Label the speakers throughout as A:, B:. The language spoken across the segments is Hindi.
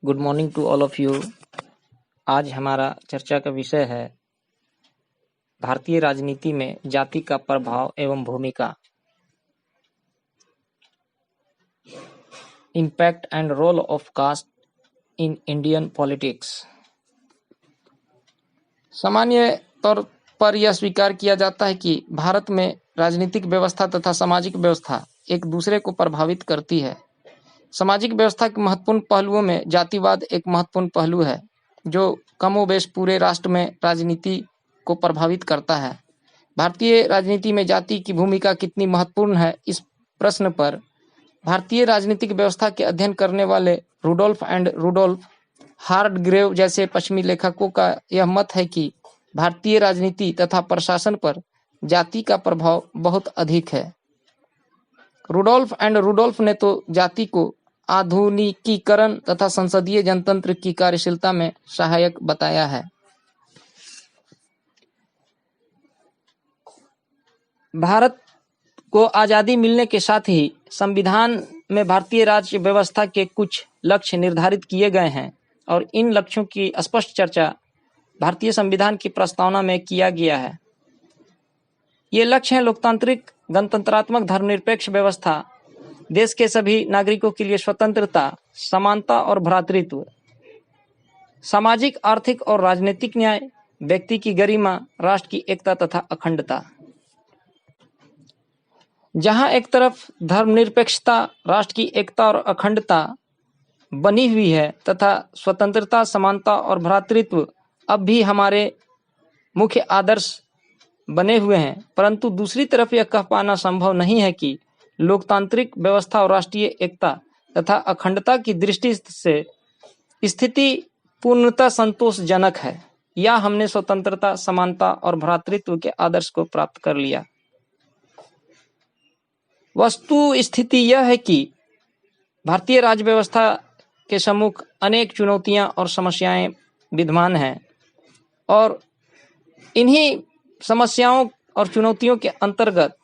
A: Good morning to all of you. आज हमारा चर्चा का विषय है भारतीय राजनीति में जाति का प्रभाव एवं भूमिका, impact and role of caste in Indian politics. सामान्य तौर पर यह स्वीकार किया जाता है कि भारत में राजनीतिक व्यवस्था तथा सामाजिक व्यवस्था एक दूसरे को प्रभावित करती है। सामाजिक व्यवस्था के महत्वपूर्ण पहलुओं में जातिवाद एक महत्वपूर्ण पहलू है जो कमोबेश पूरे राष्ट्र में राजनीति को प्रभावित करता है। भारतीय राजनीति में जाति की भूमिका कितनी महत्वपूर्ण है, इस प्रश्न पर भारतीय राजनीतिक व्यवस्था के अध्ययन करने वाले रुडोल्फ हार्डग्रेव जैसे पश्चिमी लेखकों का यह मत है कि भारतीय राजनीति तथा प्रशासन पर जाति का प्रभाव बहुत अधिक है। रुडोल्फ ने तो जाति को आधुनिकीकरण तथा संसदीय जनतंत्र की कार्यशीलता में सहायक बताया है। भारत को आजादी मिलने के साथ ही संविधान में भारतीय राज्य व्यवस्था के कुछ लक्ष्य निर्धारित किए गए हैं और इन लक्ष्यों की स्पष्ट चर्चा भारतीय संविधान की प्रस्तावना में किया गया है। ये लक्ष्य हैं लोकतांत्रिक, गणतंत्रात्मक, धर्मनिरपेक्ष व्यवस्था, देश के सभी नागरिकों के लिए स्वतंत्रता, समानता और भ्रातृत्व, सामाजिक, आर्थिक और राजनीतिक न्याय, व्यक्ति की गरिमा, राष्ट्र की एकता तथा अखंडता। जहां एक तरफ धर्मनिरपेक्षता, राष्ट्र की एकता और अखंडता बनी हुई है तथा स्वतंत्रता, समानता और भ्रातृत्व अब भी हमारे मुख्य आदर्श बने हुए हैं, परंतु दूसरी तरफ यह कह पाना संभव नहीं है कि लोकतांत्रिक व्यवस्था और राष्ट्रीय एकता तथा अखंडता की दृष्टि से स्थिति पूर्णतः संतोषजनक है या हमने स्वतंत्रता, समानता और भ्रातृत्व के आदर्श को प्राप्त कर लिया। वस्तु स्थिति यह है कि भारतीय राज्य व्यवस्था के सम्मुख अनेक चुनौतियां और समस्याएं विद्यमान हैं और इन्हीं समस्याओं और चुनौतियों के अंतर्गत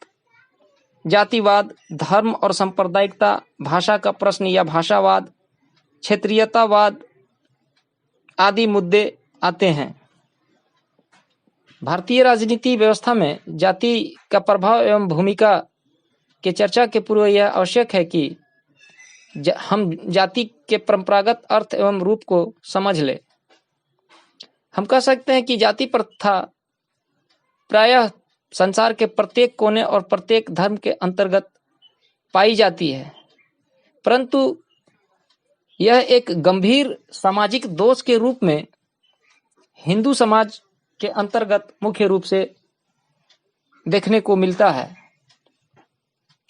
A: जातिवाद, धर्म और सांप्रदायिकता, भाषा का प्रश्न या भाषावाद, क्षेत्रीयतावाद आदि मुद्दे आते हैं। भारतीय राजनीति व्यवस्था में जाति का प्रभाव एवं भूमिका के चर्चा के पूर्व यह आवश्यक है कि हम जाति के परंपरागत अर्थ एवं रूप को समझ ले। हम कह सकते हैं कि जाति प्रथा प्रायः संसार के प्रत्येक कोने और प्रत्येक धर्म के अंतर्गत पाई जाती है, परंतु यह एक गंभीर सामाजिक दोष के रूप में हिंदू समाज के अंतर्गत मुख्य रूप से देखने को मिलता है।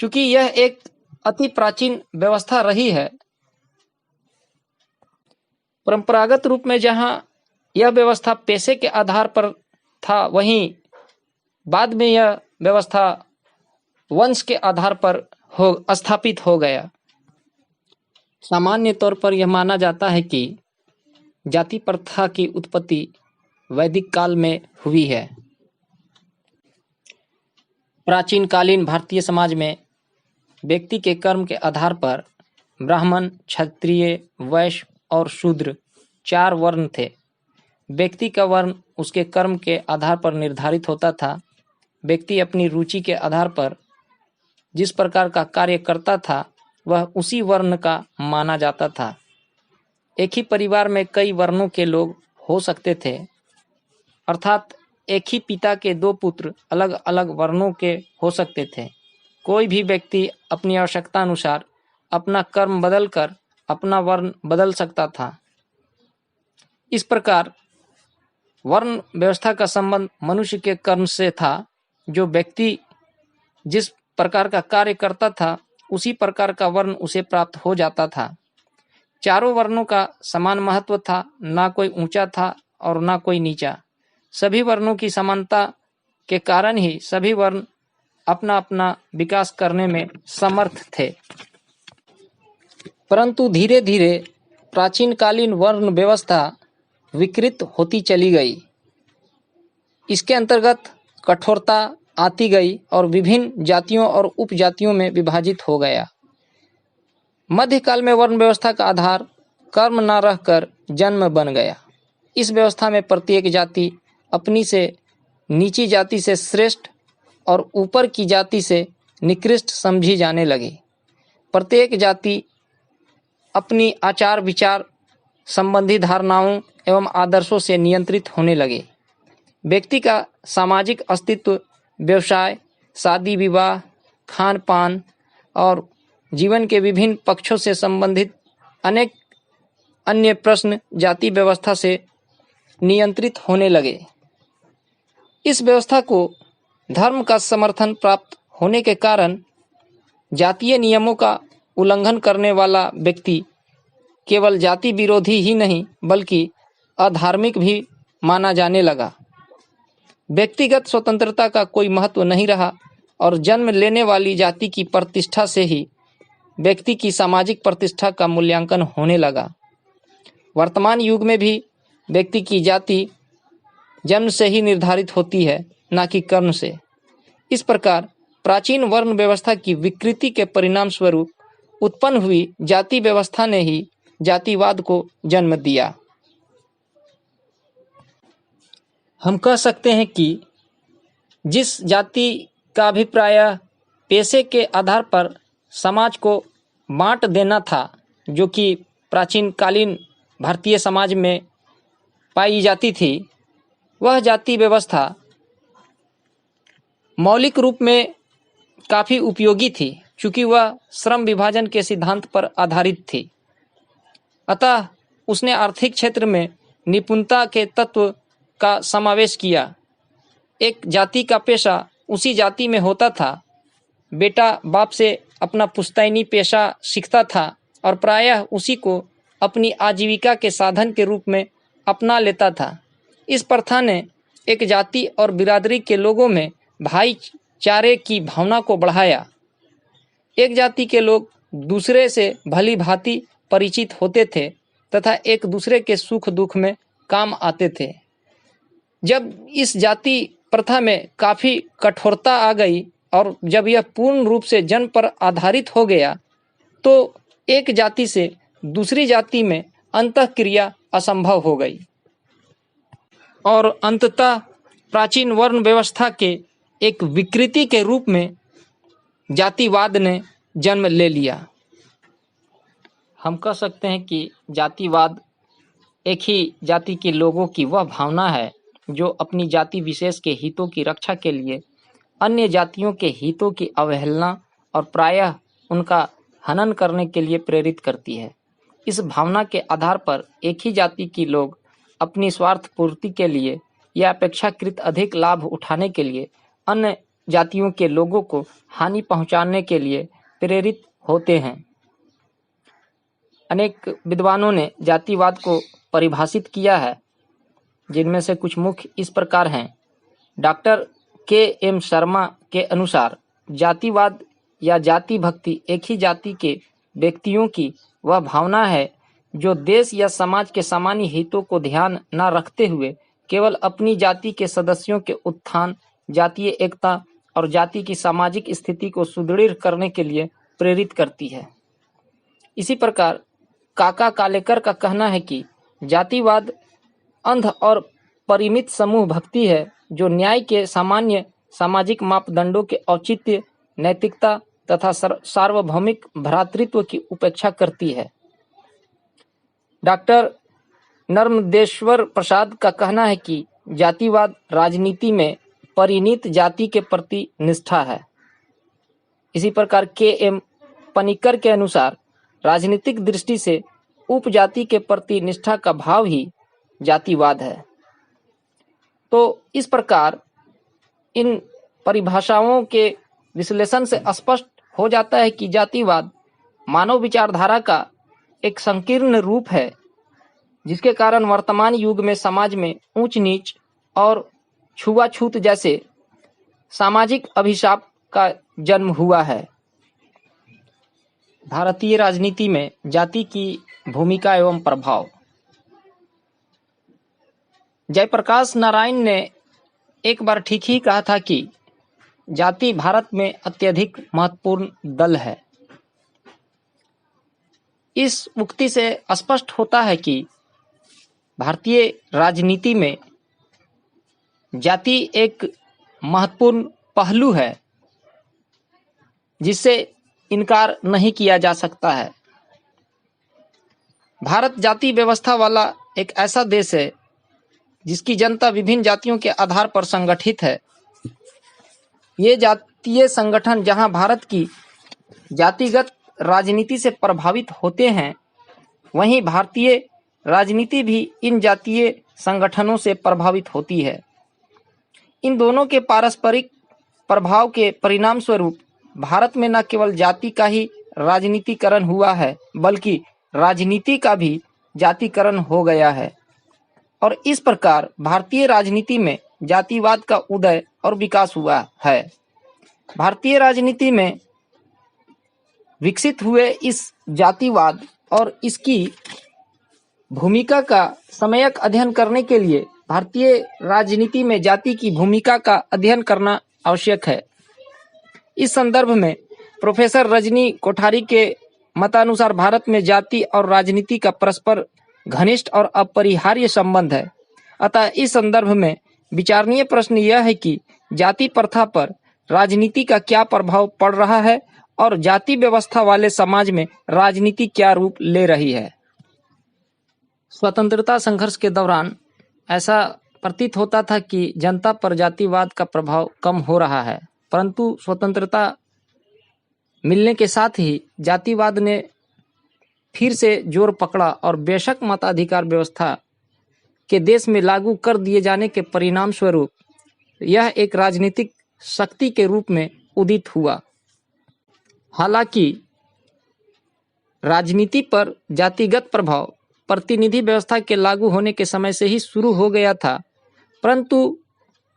A: क्योंकि यह एक अति प्राचीन व्यवस्था रही है। परंपरागत रूप में जहां यह व्यवस्था पेशे के आधार पर था, वहीं बाद में यह व्यवस्था वंश के आधार पर स्थापित हो गया। सामान्य तौर पर यह माना जाता है कि जाति प्रथा की उत्पत्ति वैदिक काल में हुई है। प्राचीन कालीन भारतीय समाज में व्यक्ति के कर्म के आधार पर ब्राह्मण, क्षत्रिय, वैश्य और शूद्र 4 वर्ण थे। व्यक्ति का वर्ण उसके कर्म के आधार पर निर्धारित होता था। व्यक्ति अपनी रुचि के आधार पर जिस प्रकार का कार्य करता था वह उसी वर्ण का माना जाता था। एक ही परिवार में कई वर्णों के लोग हो सकते थे, अर्थात एक ही पिता के 2 पुत्र अलग अलग वर्णों के हो सकते थे। कोई भी व्यक्ति अपनी आवश्यकता अनुसार अपना कर्म बदलकर अपना वर्ण बदल सकता था। इस प्रकार वर्ण व्यवस्था का संबंध मनुष्य के कर्म से था। जो व्यक्ति जिस प्रकार का कार्य करता था उसी प्रकार का वर्ण उसे प्राप्त हो जाता था। चारों वर्णों का समान महत्व था, ना कोई ऊंचा था और ना कोई नीचा। सभी वर्णों की समानता के कारण ही सभी वर्ण अपना अपना विकास करने में समर्थ थे। परंतु धीरे धीरे प्राचीनकालीन वर्ण व्यवस्था विकृत होती चली गई। इसके अंतर्गत कठोरता आती गई और विभिन्न जातियों और उपजातियों में विभाजित हो गया। मध्यकाल में वर्ण व्यवस्था का आधार कर्म न रहकर जन्म बन गया। इस व्यवस्था में प्रत्येक जाति अपनी से नीची जाति से श्रेष्ठ और ऊपर की जाति से निकृष्ट समझी जाने लगी। प्रत्येक जाति अपनी आचार विचार संबंधी धारणाओं एवं आदर्शों से नियंत्रित होने लगे। व्यक्ति का सामाजिक अस्तित्व, व्यवसाय, शादी विवाह, खान पान और जीवन के विभिन्न पक्षों से संबंधित अनेक अन्य प्रश्न जाति व्यवस्था से नियंत्रित होने लगे। इस व्यवस्था को धर्म का समर्थन प्राप्त होने के कारण जातीय नियमों का उल्लंघन करने वाला व्यक्ति केवल जाति विरोधी ही नहीं बल्कि अधार्मिक भी माना जाने लगा। व्यक्तिगत स्वतंत्रता का कोई महत्व नहीं रहा और जन्म लेने वाली जाति की प्रतिष्ठा से ही व्यक्ति की सामाजिक प्रतिष्ठा का मूल्यांकन होने लगा। वर्तमान युग में भी व्यक्ति की जाति जन्म से ही निर्धारित होती है, न कि कर्म से। इस प्रकार प्राचीन वर्ण व्यवस्था की विकृति के परिणाम स्वरूप उत्पन्न हुई जाति व्यवस्था ने ही जातिवाद को जन्म दिया। हम कह सकते हैं कि जिस जाति का अभिप्राय पेशे के आधार पर समाज को बांट देना था, जो कि प्राचीन कालीन भारतीय समाज में पाई जाती थी, वह जाति व्यवस्था मौलिक रूप में काफ़ी उपयोगी थी, चूँकि वह श्रम विभाजन के सिद्धांत पर आधारित थी। अतः उसने आर्थिक क्षेत्र में निपुणता के तत्व का समावेश किया। एक जाति का पेशा उसी जाति में होता था। बेटा बाप से अपना पुश्तैनी पेशा सीखता था और प्रायः उसी को अपनी आजीविका के साधन के रूप में अपना लेता था। इस प्रथा ने एक जाति और बिरादरी के लोगों में भाईचारे की भावना को बढ़ाया। एक जाति के लोग दूसरे से भली भांति परिचित होते थे तथा एक दूसरे के सुख दुख में काम आते थे। जब इस जाति प्रथा में काफ़ी कठोरता आ गई और जब यह पूर्ण रूप से जन्म पर आधारित हो गया, तो एक जाति से दूसरी जाति में अंतःक्रिया असंभव हो गई और अंततः प्राचीन वर्ण व्यवस्था के एक विकृति के रूप में जातिवाद ने जन्म ले लिया। हम कह सकते हैं कि जातिवाद एक ही जाति के लोगों की वह भावना है जो अपनी जाति विशेष के हितों की रक्षा के लिए अन्य जातियों के हितों की अवहेलना और प्रायः उनका हनन करने के लिए प्रेरित करती है। इस भावना के आधार पर एक ही जाति के लोग अपनी स्वार्थ पूर्ति के लिए या अपेक्षाकृत अधिक लाभ उठाने के लिए अन्य जातियों के लोगों को हानि पहुंचाने के लिए प्रेरित होते हैं। अनेक विद्वानों ने जातिवाद को परिभाषित किया है, जिनमें से कुछ मुख्य इस प्रकार हैं। Doctor KM. शर्मा के अनुसार जातिवाद या जाति भक्ति एक ही जाति के व्यक्तियों की वह भावना है जो देश या समाज के सामान्य हितों को ध्यान न रखते हुए केवल अपनी जाति के सदस्यों के उत्थान, जातीय एकता और जाति की सामाजिक स्थिति को सुदृढ़ करने के लिए प्रेरित करती है। इसी प्रकार काका कालेकर का कहना है कि जातिवाद अंध और परिमित समूह भक्ति है जो न्याय के सामान्य सामाजिक मापदंडों के औचित्य, नैतिकता तथा सार्वभौमिक भ्रातृत्व की उपेक्षा करती है। डॉक्टर नर्मदेश्वर प्रसाद का कहना है कि जातिवाद राजनीति में परिणीत जाति के प्रति निष्ठा है। इसी प्रकार के.एम. पनिकर के अनुसार राजनीतिक दृष्टि से उपजाति के प्रति निष्ठा का भाव ही जातिवाद है। तो इस प्रकार इन परिभाषाओं के विश्लेषण से स्पष्ट हो जाता है कि जातिवाद मानव विचारधारा का एक संकीर्ण रूप है, जिसके कारण वर्तमान युग में समाज में ऊंच नीच और छुआछूत जैसे सामाजिक अभिशाप का जन्म हुआ है। भारतीय राजनीति में जाति की भूमिका एवं प्रभाव। जयप्रकाश नारायण ने एक बार ठीक ही कहा था कि जाति भारत में अत्यधिक महत्वपूर्ण दल है। इस उक्ति से स्पष्ट होता है कि भारतीय राजनीति में जाति एक महत्वपूर्ण पहलू है जिससे इनकार नहीं किया जा सकता है। भारत जाति व्यवस्था वाला एक ऐसा देश है जिसकी जनता विभिन्न जातियों के आधार पर संगठित है। ये जातीय संगठन जहां भारत की जातिगत राजनीति से प्रभावित होते हैं, वहीं भारतीय राजनीति भी इन जातीय संगठनों से प्रभावित होती है। इन दोनों के पारस्परिक प्रभाव के परिणाम स्वरूप भारत में न केवल जाति का ही राजनीतिकरण हुआ है, बल्कि राजनीति का भी जातिकरण हो गया है और इस प्रकार भारतीय राजनीति में जातिवाद का उदय और विकास हुआ है। भारतीय राजनीति में विकसित हुए इस जातिवाद और इसकी भूमिका का सम्यक अध्ययन करने के लिए भारतीय राजनीति में जाति की भूमिका का अध्ययन करना आवश्यक है। इस संदर्भ में प्रोफेसर रजनी कोठारी के मतानुसार भारत में जाति और राजनीति का परस्पर घनिष्ठ और अपरिहार्य संबंध है। अतः इस संदर्भ में विचारणीय प्रश्न यह है कि जाति प्रथा पर राजनीति का क्या प्रभाव पड़ रहा है और जाति व्यवस्था वाले समाज में राजनीति क्या रूप ले रही है। स्वतंत्रता संघर्ष के दौरान ऐसा प्रतीत होता था कि जनता पर जातिवाद का प्रभाव कम हो रहा है, परंतु स्वतंत्रता मिलने के साथ ही जातिवाद ने फिर से जोर पकड़ा और बेशक मताधिकार व्यवस्था के देश में लागू कर दिए जाने के परिणाम स्वरूप यह एक राजनीतिक शक्ति के रूप में उदित हुआ। हालांकि राजनीति पर जातिगत प्रभाव प्रतिनिधि व्यवस्था के लागू होने के समय से ही शुरू हो गया था, परंतु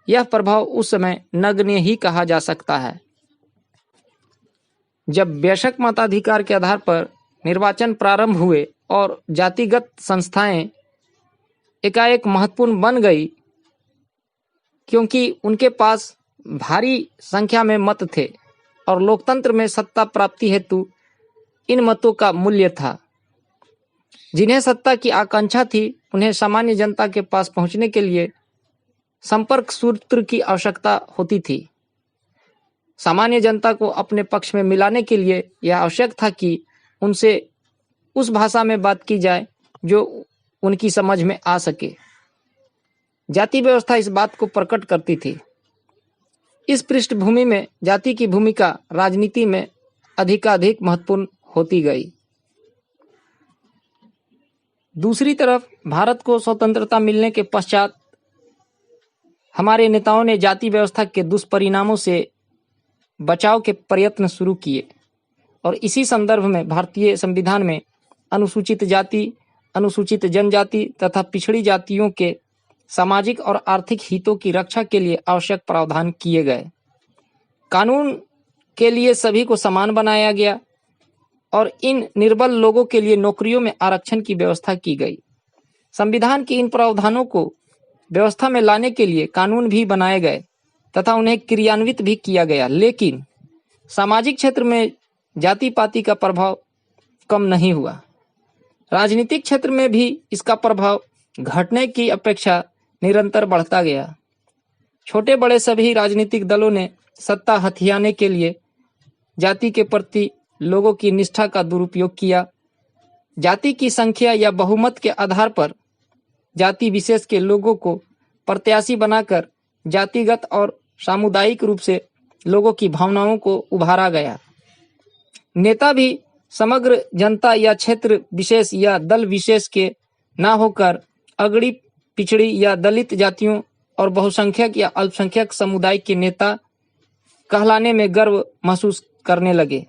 A: यह प्रभाव उस समय नगण्य ही कहा जा सकता है। जब बेशक मताधिकार के आधार पर निर्वाचन प्रारंभ हुए और जातिगत संस्थाएं एकाएक महत्वपूर्ण बन गई क्योंकि उनके पास भारी संख्या में मत थे और लोकतंत्र में सत्ता प्राप्ति हेतु इन मतों का मूल्य था। जिन्हें सत्ता की आकांक्षा थी, उन्हें सामान्य जनता के पास पहुंचने के लिए संपर्क सूत्र की आवश्यकता होती थी। सामान्य जनता को अपने पक्ष में मिलाने के लिए यह आवश्यक था कि उनसे उस भाषा में बात की जाए जो उनकी समझ में आ सके। जाति व्यवस्था इस बात को प्रकट करती थी। इस पृष्ठभूमि में जाति की भूमिका राजनीति में अधिकाधिक महत्वपूर्ण होती गई। दूसरी तरफ भारत को स्वतंत्रता मिलने के पश्चात हमारे नेताओं ने जाति व्यवस्था के दुष्परिणामों से बचाव के प्रयत्न शुरू किए और इसी संदर्भ में भारतीय संविधान में अनुसूचित जाति, अनुसूचित जनजाति तथा पिछड़ी जातियों के सामाजिक और आर्थिक हितों की रक्षा के लिए आवश्यक प्रावधान किए गए। कानून के लिए सभी को समान बनाया गया और इन निर्बल लोगों के लिए नौकरियों में आरक्षण की व्यवस्था की गई। संविधान के इन प्रावधानों को व्यवस्था में लाने के लिए कानून भी बनाए गए तथा उन्हें क्रियान्वित भी किया गया, लेकिन सामाजिक क्षेत्र में जाति पाति का प्रभाव कम नहीं हुआ। राजनीतिक क्षेत्र में भी इसका प्रभाव घटने की अपेक्षा निरंतर बढ़ता गया। छोटे बड़े सभी राजनीतिक दलों ने सत्ता हथियाने के लिए जाति के प्रति लोगों की निष्ठा का दुरुपयोग किया। जाति की संख्या या बहुमत के आधार पर जाति विशेष के लोगों को प्रत्याशी बनाकर जातिगत और सामुदायिक रूप से लोगों की भावनाओं को उभारा गया। नेता भी समग्र जनता या क्षेत्र विशेष या दल विशेष के ना होकर अगड़ी, पिछड़ी या दलित जातियों और बहुसंख्यक या अल्पसंख्यक समुदाय के नेता कहलाने में गर्व महसूस करने लगे।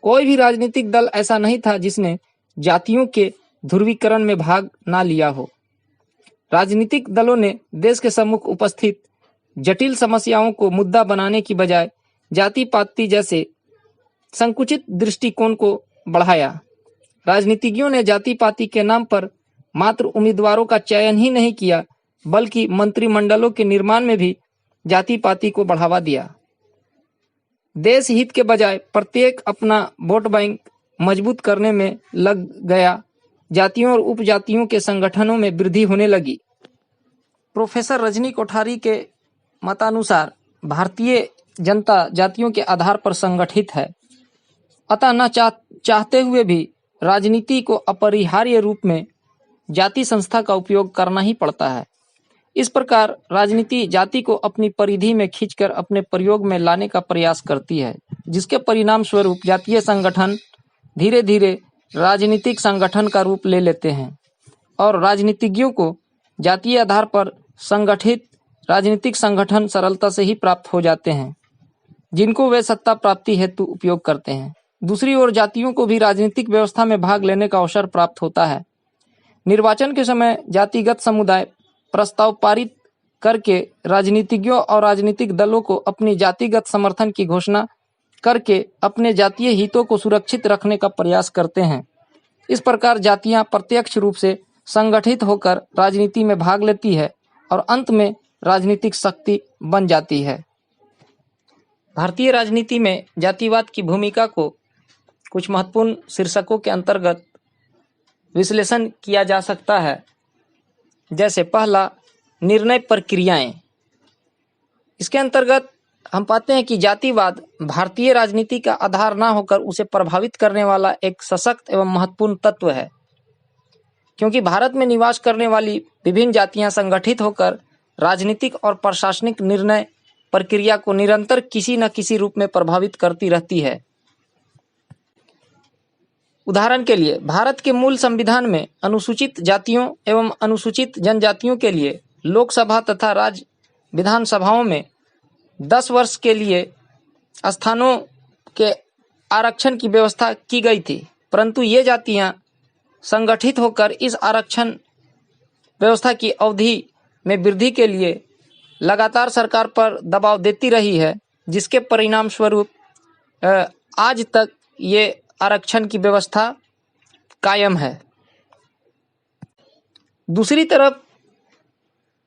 A: कोई भी राजनीतिक दल ऐसा नहीं था जिसने जातियों के ध्रुवीकरण में भाग ना लिया हो। राजनीतिक दलों ने देश के सम्मुख उपस्थित जटिल समस्याओं को मुद्दा बनाने की बजाय जाति पाति जैसे संकुचित दृष्टिकोण को बढ़ाया। राजनीतिज्ञों ने जाति पाति के नाम पर मात्र उम्मीदवारों का चयन ही नहीं किया, बल्कि मंत्रिमंडलों के निर्माण में भी जाति पाति को बढ़ावा दिया। देश हित के बजाय प्रत्येक अपना वोट बैंक मजबूत करने में लग गया, जातियों और उपजातियों के संगठनों में वृद्धि होने लगी। प्रोफेसर रजनी कोठारी के मतानुसार भारतीय जनता जातियों के आधार पर संगठित है, अतः न चाहते हुए भी राजनीति को अपरिहार्य रूप में जाति संस्था का उपयोग करना ही पड़ता है। इस प्रकार राजनीति जाति को अपनी परिधि में खींचकर अपने प्रयोग में लाने का प्रयास करती है, जिसके परिणाम स्वरूप जातीय संगठन धीरे धीरे राजनीतिक संगठन का रूप ले लेते हैं और राजनीतिज्ञों को जातीय आधार पर संगठित राजनीतिक संगठन सरलता से ही प्राप्त हो जाते हैं, जिनको वे सत्ता प्राप्ति हेतु उपयोग करते हैं। दूसरी ओर जातियों को भी राजनीतिक व्यवस्था में भाग लेने का अवसर प्राप्त होता है। निर्वाचन के समय जातिगत समुदाय प्रस्ताव पारित करके राजनीतिज्ञों और राजनीतिक दलों को अपनी जातिगत समर्थन की घोषणा करके अपने जातीय हितों को सुरक्षित रखने का प्रयास करते हैं। इस प्रकार जातियां प्रत्यक्ष रूप से संगठित होकर राजनीति में भाग लेती है और अंत में राजनीतिक शक्ति बन जाती है। भारतीय राजनीति में जातिवाद की भूमिका को कुछ महत्वपूर्ण शीर्षकों के अंतर्गत विश्लेषण किया जा सकता है। जैसे पहला, निर्णय प्रक्रियाएं। इसके अंतर्गत हम पाते हैं कि जातिवाद भारतीय राजनीति का आधार न होकर उसे प्रभावित करने वाला एक सशक्त एवं महत्वपूर्ण तत्व है, क्योंकि भारत में निवास करने वाली विभिन्न जातियां संगठित होकर राजनीतिक और प्रशासनिक निर्णय प्रक्रिया को निरंतर किसी न किसी रूप में प्रभावित करती रहती है। उदाहरण के लिए भारत के मूल संविधान में अनुसूचित जातियों एवं अनुसूचित जनजातियों के लिए लोकसभा तथा राज्य विधानसभाओं में 10 वर्ष के लिए स्थानों के आरक्षण की व्यवस्था की गई थी, परंतु ये जातियां संगठित होकर इस आरक्षण व्यवस्था की अवधि में वृद्धि के लिए लगातार सरकार पर दबाव देती रही है, जिसके परिणाम स्वरूप आज तक ये आरक्षण की व्यवस्था कायम है। दूसरी तरफ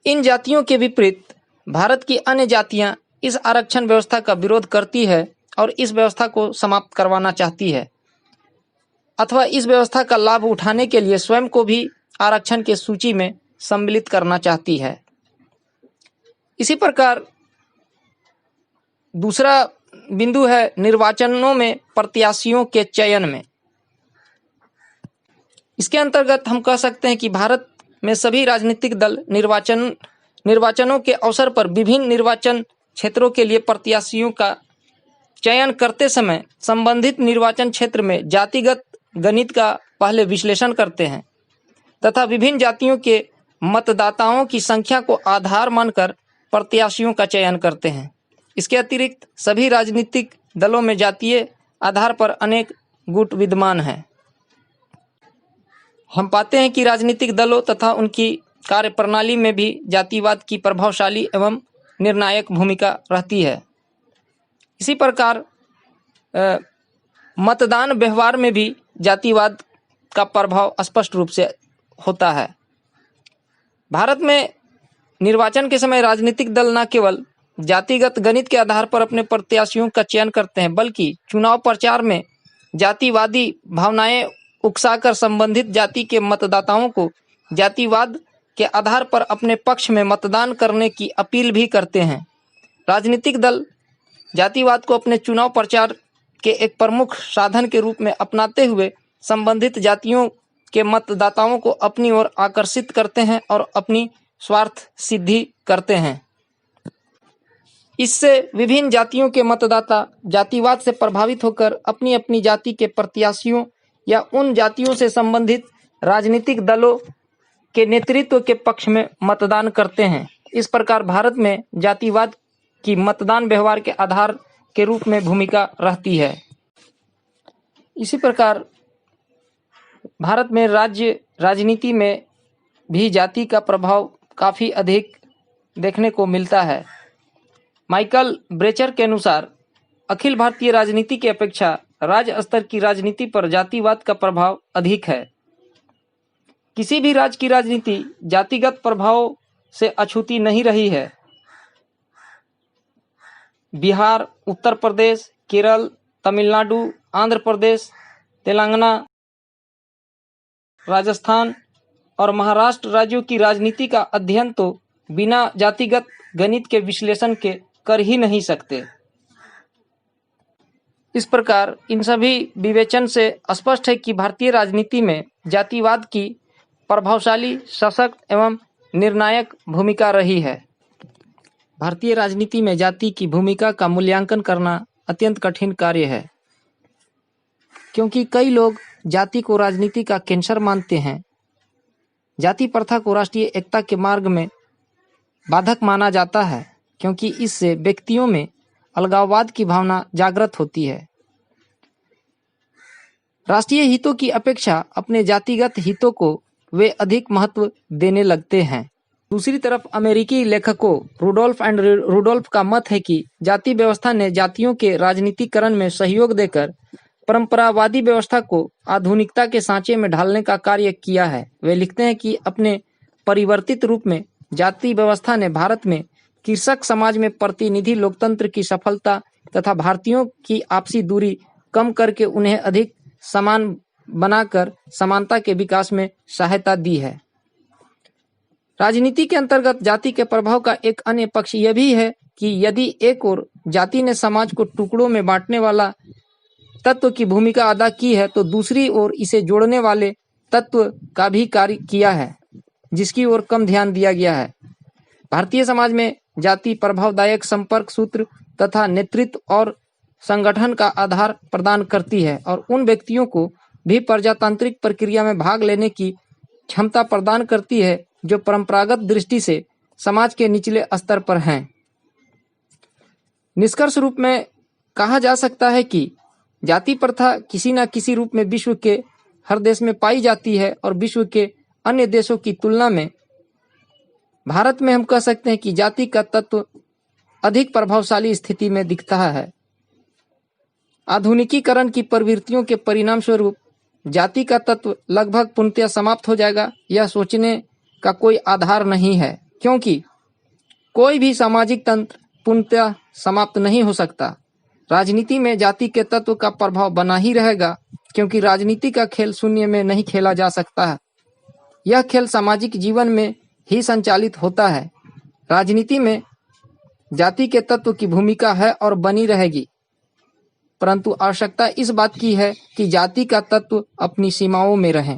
A: इन जातियों के विपरीत भारत की अन्य जातियां इस आरक्षण व्यवस्था का विरोध करती है और इस व्यवस्था को समाप्त करवाना चाहती है, अथवा इस व्यवस्था का लाभ उठाने के लिए स्वयं को भी आरक्षण के सूची में सम्मिलित करना चाहती है। इसी प्रकार दूसरा बिंदु है निर्वाचनों में प्रत्याशियों के चयन में। इसके अंतर्गत हम कह सकते हैं कि भारत में सभी राजनीतिक दल निर्वाचनों के अवसर पर विभिन्न निर्वाचन क्षेत्रों के लिए प्रत्याशियों का चयन करते समय संबंधित निर्वाचन क्षेत्र में जातिगत गणित का पहले विश्लेषण करते हैं तथा विभिन्न जातियों के मतदाताओं की संख्या को आधार मानकर प्रत्याशियों का चयन करते हैं। इसके अतिरिक्त सभी राजनीतिक दलों में जातीय आधार पर अनेक गुट विद्यमान हैं। हम पाते हैं कि राजनीतिक दलों तथा उनकी कार्यप्रणाली में भी जातिवाद की प्रभावशाली एवं निर्णायक भूमिका रहती है। इसी प्रकार मतदान व्यवहार में भी जातिवाद का प्रभाव स्पष्ट रूप से होता है। भारत में निर्वाचन के समय राजनीतिक दल न केवल जातिगत गणित के आधार पर अपने प्रत्याशियों का चयन करते हैं, बल्कि चुनाव प्रचार में जातिवादी भावनाएं उकसाकर संबंधित जाति के मतदाताओं को जातिवाद के आधार पर अपने पक्ष में मतदान करने की अपील भी करते हैं। राजनीतिक दल जातिवाद को अपने चुनाव प्रचार के एक प्रमुख साधन के रूप में अपनाते हुए संबंधित जातियों के मतदाताओं को अपनी ओर आकर्षित करते हैं और अपनी स्वार्थ सिद्धि करते हैं। इससे विभिन्न जातियों के मतदाता जातिवाद से प्रभावित होकर अपनी अपनी जाति के प्रत्याशियों या उन जातियों से संबंधित राजनीतिक दलों के नेतृत्व के पक्ष में मतदान करते हैं। इस प्रकार भारत में जातिवाद की मतदान व्यवहार के आधार के रूप में भूमिका रहती है। इसी प्रकार भारत में राज्य राजनीति में भी जाति का प्रभाव काफ़ी अधिक देखने को मिलता है। माइकल ब्रेचर के अनुसार अखिल भारतीय राजनीति की अपेक्षा राज्य स्तर की राजनीति पर जातिवाद का प्रभाव अधिक है। किसी भी राज्य की राजनीति जातिगत प्रभाव से अछूती नहीं रही है। बिहार, उत्तर प्रदेश, केरल, तमिलनाडु, आंध्र प्रदेश, तेलंगाना, राजस्थान और महाराष्ट्र राज्यों की राजनीति का अध्ययन तो बिना जातिगत गणित के विश्लेषण के कर ही नहीं सकते। इस प्रकार इन सभी विवेचन से स्पष्ट है कि भारतीय राजनीति में जातिवाद की प्रभावशाली, सशक्त एवं निर्णायक भूमिका रही है। भारतीय राजनीति में जाति की भूमिका का मूल्यांकन करना अत्यंत कठिन कार्य है, क्योंकि कई लोग जाति को राजनीति का कैंसर मानते हैं। जाति प्रथा को राष्ट्रीय एकता के मार्ग में बाधक माना जाता है, क्योंकि इससे व्यक्तियों में अलगाववाद की भावना जागृत होती है। राष्ट्रीय हितों की अपेक्षा अपने जातिगत हितों को वे अधिक महत्व देने लगते हैं। दूसरी तरफ अमेरिकी लेखकों रुडोल्फ का मत है कि जाति व्यवस्था ने जातियों के राजनीतिकरण में सहयोग देकर परंपरावादी व्यवस्था को आधुनिकता के सांचे में ढालने का कार्य किया है। वे लिखते हैं कि अपने परिवर्तित रूप में जाति व्यवस्था ने भारत में कृषक समाज में प्रतिनिधि लोकतंत्र की सफलता तथा भारतीयों की आपसी दूरी कम करके उन्हें अधिक समान बनाकर समानता के विकास में सहायता दी है। राजनीति के अंतर्गत जाति के प्रभाव का एक अन्य पक्ष यह भी है कि यदि एक और जाति ने समाज को टुकड़ों में बांटने वाला तत्व की भूमिका अदा की है, तो दूसरी ओर इसे जोड़ने वाले तत्व का भी कार्य किया है, जिसकी ओर कम ध्यान दिया गया है। भारतीय समाज में जाति प्रभावदायक संपर्क सूत्र तथा नेतृत्व और संगठन का आधार प्रदान करती है और उन व्यक्तियों को भी प्रजातांत्रिक प्रक्रिया में भाग लेने की क्षमता प्रदान करती है जो परंपरागत दृष्टि से समाज के निचले स्तर पर हैं। निष्कर्ष रूप में कहा जा सकता है कि जाति प्रथा किसी न किसी रूप में विश्व के हर देश में पाई जाती है और विश्व के अन्य देशों की तुलना में भारत में हम कह सकते हैं कि जाति का तत्व अधिक प्रभावशाली स्थिति में दिखता है। आधुनिकीकरण की प्रवृत्तियों के परिणाम स्वरूप जाति का तत्व लगभग पूर्णतः समाप्त हो जाएगा, यह सोचने का कोई आधार नहीं है, क्योंकि कोई भी सामाजिक तंत्र पूर्णतः समाप्त नहीं हो सकता। राजनीति में जाति के तत्व का प्रभाव बना ही रहेगा, क्योंकि राजनीति का खेल शून्य में नहीं खेला जा सकता है। यह खेल सामाजिक जीवन में ही संचालित होता है। राजनीति में जाति के तत्व की भूमिका है और बनी रहेगी, परंतु आवश्यकता इस बात की है कि जाति का तत्व अपनी सीमाओं में रहे।